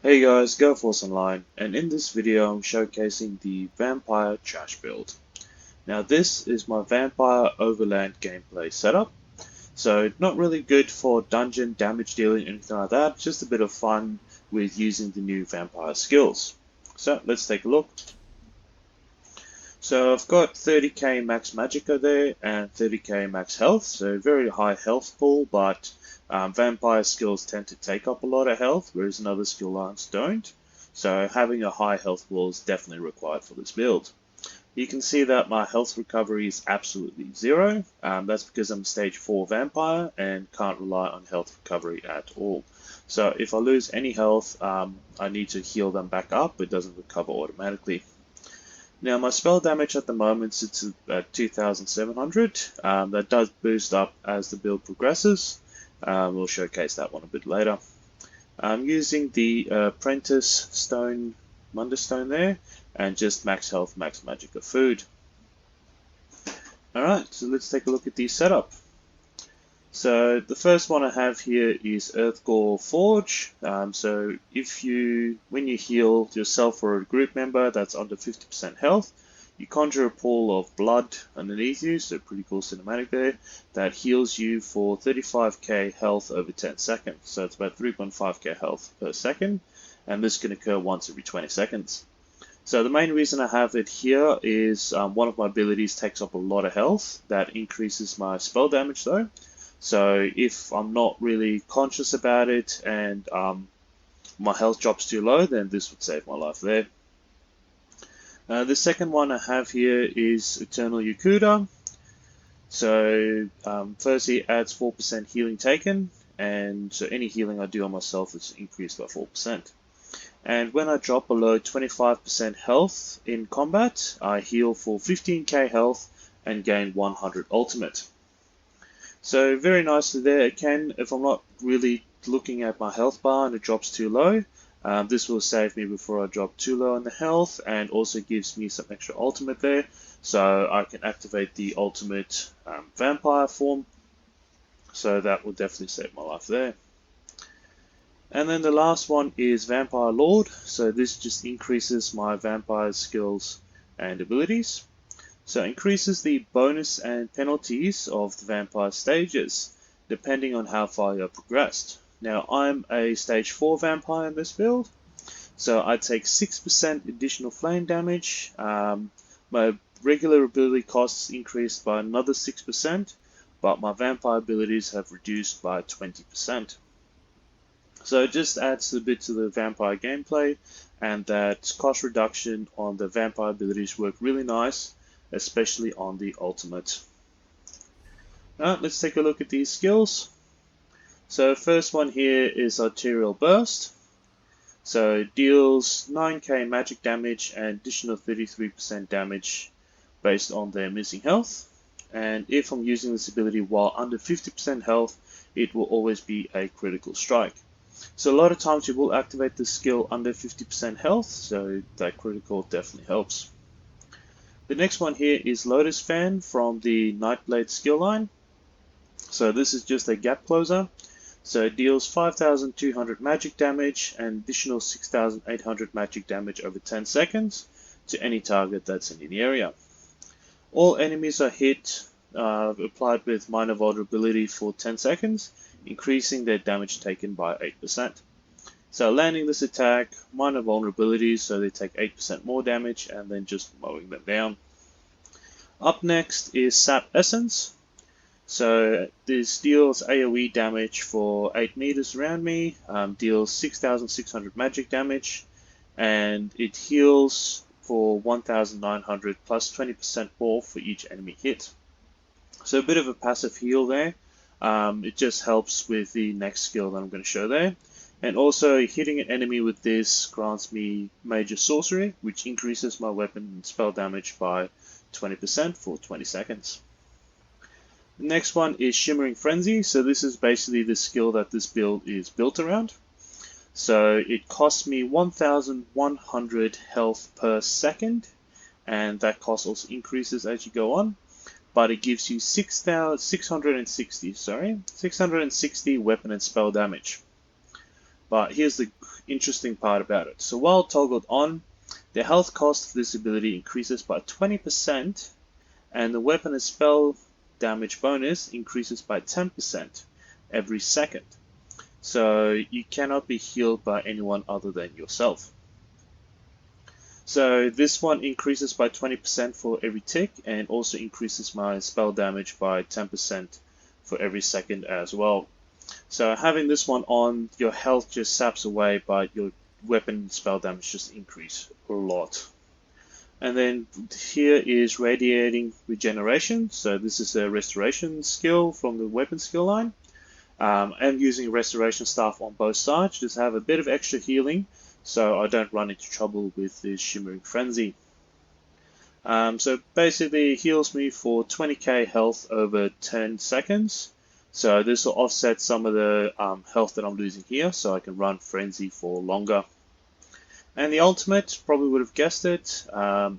Hey guys, GoForce Online, and in this video I'm showcasing the Vampire Trash build. Now this is my Vampire Overland gameplay setup, so not really good for dungeon damage dealing or anything like that, just a bit of fun with using the new Vampire skills. So let's take a look. So I've got 30k max magicka there and 30k max health, so very high health pool, but vampire skills tend to take up a lot of health, whereas another skill lines don't. So having a high health pool is definitely required for this build. You can see that my health recovery is absolutely zero. That's because I'm stage 4 vampire and can't rely on health recovery at all. So if I lose any health, I need to heal them back up. It doesn't recover automatically. Now my spell damage at the moment sits at 2700. That does boost up as the build progresses. We'll showcase that one a bit later. I'm using the Apprentice Stone, Munderstone there, and just max health, max magicka food. Alright, so let's take a look at the setup. So the first one I have here is Earthgore Forge. So when you heal yourself or a group member that's under 50% health, you conjure a pool of blood underneath you, so pretty cool cinematic there, that heals you for 35k health over 10 seconds. So it's about 3.5k health per second, and this can occur once every 20 seconds. So the main reason I have it here is one of my abilities takes up a lot of health. That increases my spell damage though. So if I'm not really conscious about it and my health drops too low, then this would save my life there. The second one I have here is Eternal Yokuda. So firstly, it adds 4% healing taken, and so any healing I do on myself is increased by 4%. And when I drop below 25% health in combat, I heal for 15k health and gain 100 ultimate. So very nicely there. It can, if I'm not really looking at my health bar and it drops too low, this will save me before I drop too low in the health, and also gives me some extra ultimate there, so I can activate the ultimate vampire form. So that will definitely save my life there. And then the last one is Vampire Lord. So this just increases my vampire skills and abilities. So it increases the bonus and penalties of the vampire stages, depending on how far you have progressed. Now I'm a stage 4 vampire in this build, so I take 6% additional flame damage. My regular ability costs increased by another 6%, but my vampire abilities have reduced by 20%. So it just adds a bit to the vampire gameplay, and that cost reduction on the vampire abilities work really nice, especially on the ultimate. Alright, let's take a look at these skills. So first one here is Arterial Burst. So it deals 9k magic damage and additional 33% damage based on their missing health. And if I'm using this ability while under 50% health, it will always be a critical strike. So a lot of times you will activate this skill under 50% health, so that critical definitely helps. The next one here is Lotus Fan from the Nightblade skill line. So this is just a gap closer. So it deals 5,200 magic damage and additional 6,800 magic damage over 10 seconds to any target that's in the area. All enemies are hit, applied with minor vulnerability for 10 seconds, increasing their damage taken by 8%. So landing this attack, minor vulnerabilities, so they take 8% more damage, and then just mowing them down. Up next is Sap Essence. So this deals AoE damage for 8 meters around me, deals 6,600 magic damage, and it heals for 1,900 plus 20% more for each enemy hit. So a bit of a passive heal there. It just helps with the next skill that I'm going to show there. And also hitting an enemy with this grants me Major Sorcery, which increases my weapon and spell damage by 20% for 20 seconds. The next one is Shimmering Frenzy. So this is basically the skill that this build is built around. So it costs me 1,100 health per second, and that cost also increases as you go on. But it gives you 660 weapon and spell damage. But here's the interesting part about it. So while toggled on, the health cost of this ability increases by 20%, and the weapon and spell damage bonus increases by 10% every second. So you cannot be healed by anyone other than yourself. So this one increases by 20% for every tick, and also increases my spell damage by 10% for every second as well. So having this one on, your health just saps away, but your weapon spell damage just increase a lot. And then here is Radiating Regeneration. So this is a restoration skill from the weapon skill line. I'm using restoration staff on both sides, just have a bit of extra healing so I don't run into trouble with this Shimmering Frenzy. So basically it heals me for 20k health over 10 seconds. So this will offset some of the health that I'm losing here, so I can run Frenzy for longer. And the ultimate, probably would have guessed it,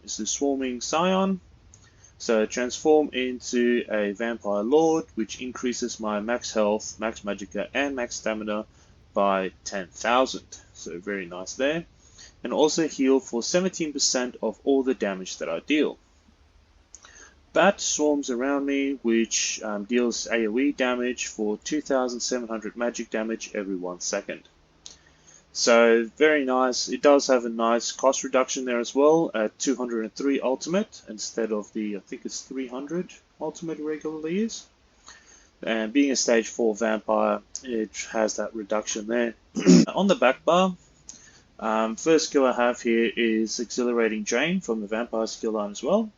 is the Swarming Scion. So transform into a Vampire Lord, which increases my max health, max magicka, and max stamina by 10,000. So very nice there. And also heal for 17% of all the damage that I deal. Bat swarms around me, which deals AoE damage for 2,700 magic damage every 1 second. So very nice. It does have a nice cost reduction there as well at 203 ultimate instead of the, I think it's 300 ultimate regularly is. And being a stage 4 vampire, it has that reduction there. On the back bar, first skill I have here is Exhilarating Drain from the vampire skill line as well.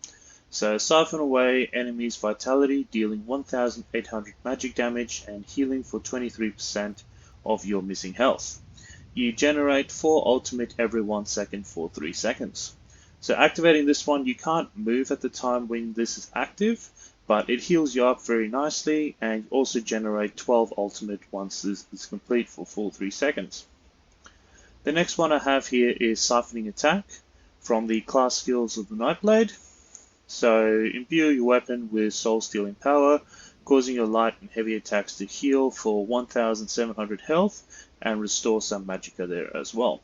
So siphon away enemies' vitality, dealing 1,800 magic damage and healing for 23% of your missing health. You generate 4 ultimate every 1 second for 3 seconds. So activating this one, you can't move at the time when this is active, but it heals you up very nicely, and you also generate 12 ultimate once this is complete for full 3 seconds. The next one I have here is Siphoning Attack from the class skills of the Nightblade. So imbue your weapon with soul stealing power, causing your light and heavy attacks to heal for 1,700 health and restore some magicka there as well.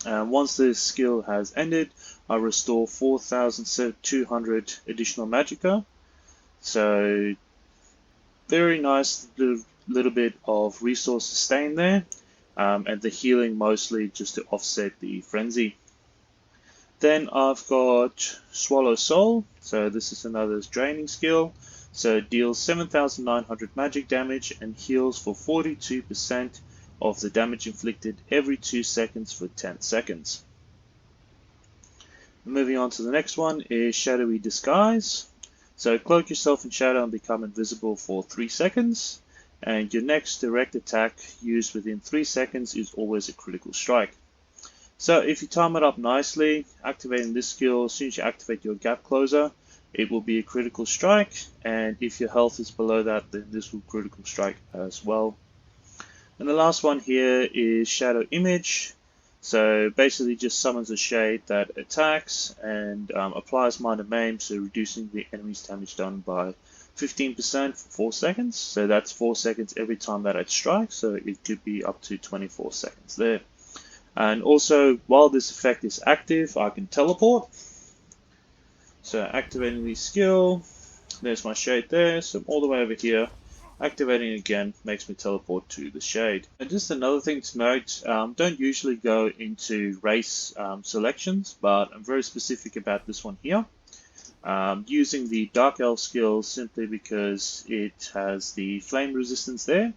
Once this skill has ended, I restore 4,200 additional magicka. So very nice little bit of resource sustain there, and the healing mostly just to offset the frenzy. Then I've got Swallow Soul, so this is another draining skill. So it deals 7,900 magic damage and heals for 42% of the damage inflicted every 2 seconds for 10 seconds. Moving on to the next one is Shadowy Disguise. So cloak yourself in shadow and become invisible for 3 seconds. And your next direct attack used within 3 seconds is always a critical strike. So if you time it up nicely, activating this skill, as soon as you activate your gap closer, it will be a critical strike, and if your health is below that, then this will critical strike as well. And the last one here is Shadow Image. So basically just summons a shade that attacks and applies minor maim, so reducing the enemy's damage done by 15% for 4 seconds. So that's 4 seconds every time that it strikes, so it could be up to 24 seconds there. And also, while this effect is active, I can teleport. So activating the skill, there's my shade there, so I'm all the way over here. Activating again makes me teleport to the shade. And just another thing to note, don't usually go into race selections, but I'm very specific about this one here. Using the Dark Elf skill simply because it has the flame resistance there.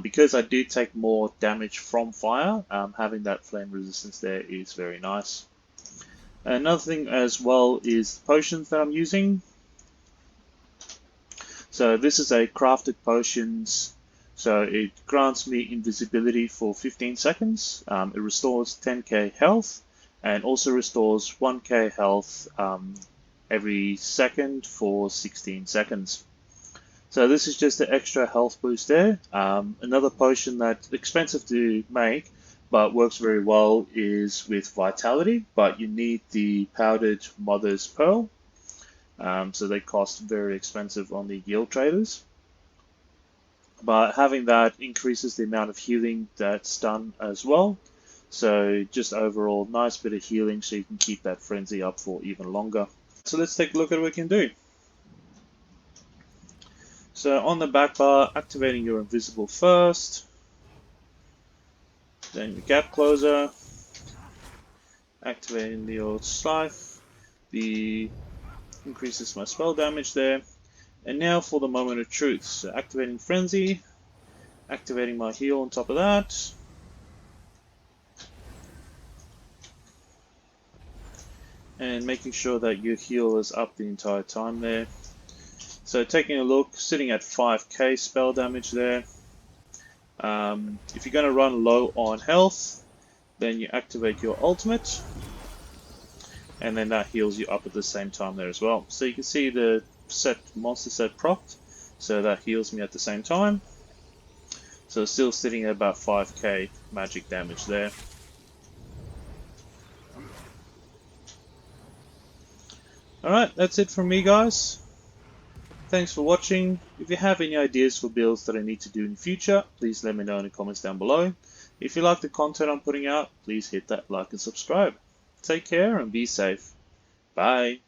Because I do take more damage from fire, having that flame resistance there is very nice. Another thing as well is the potions that I'm using. So this is a crafted potions, so it grants me invisibility for 15 seconds. It restores 10k health and also restores 1k health every second for 16 seconds. So this is just an extra health boost there. Another potion that's expensive to make but works very well is with Vitality, but you need the powdered Mother's Pearl. So they cost very expensive on the guild traders. but having that increases the amount of healing that's done as well. So just overall, nice bit of healing so you can keep that frenzy up for even longer. So let's take a look at what we can do. So on the back bar, activating your invisible first, then your gap closer, activating the old scythe, the increases my spell damage there. And now for the moment of truth. So activating frenzy, activating my heal on top of that. And making sure that your heal is up the entire time there. So taking a look, sitting at 5k spell damage there. If you're going to run low on health, then you activate your ultimate, and then that heals you up at the same time there as well. So you can see the monster set procced, so that heals me at the same time. So still sitting at about 5k magic damage there. Alright, that's it from me, guys. Thanks for watching. If you have any ideas for builds that I need to do in the future, please let me know in the comments down below. If you like the content I'm putting out, please hit that like and subscribe. Take care and be safe. Bye.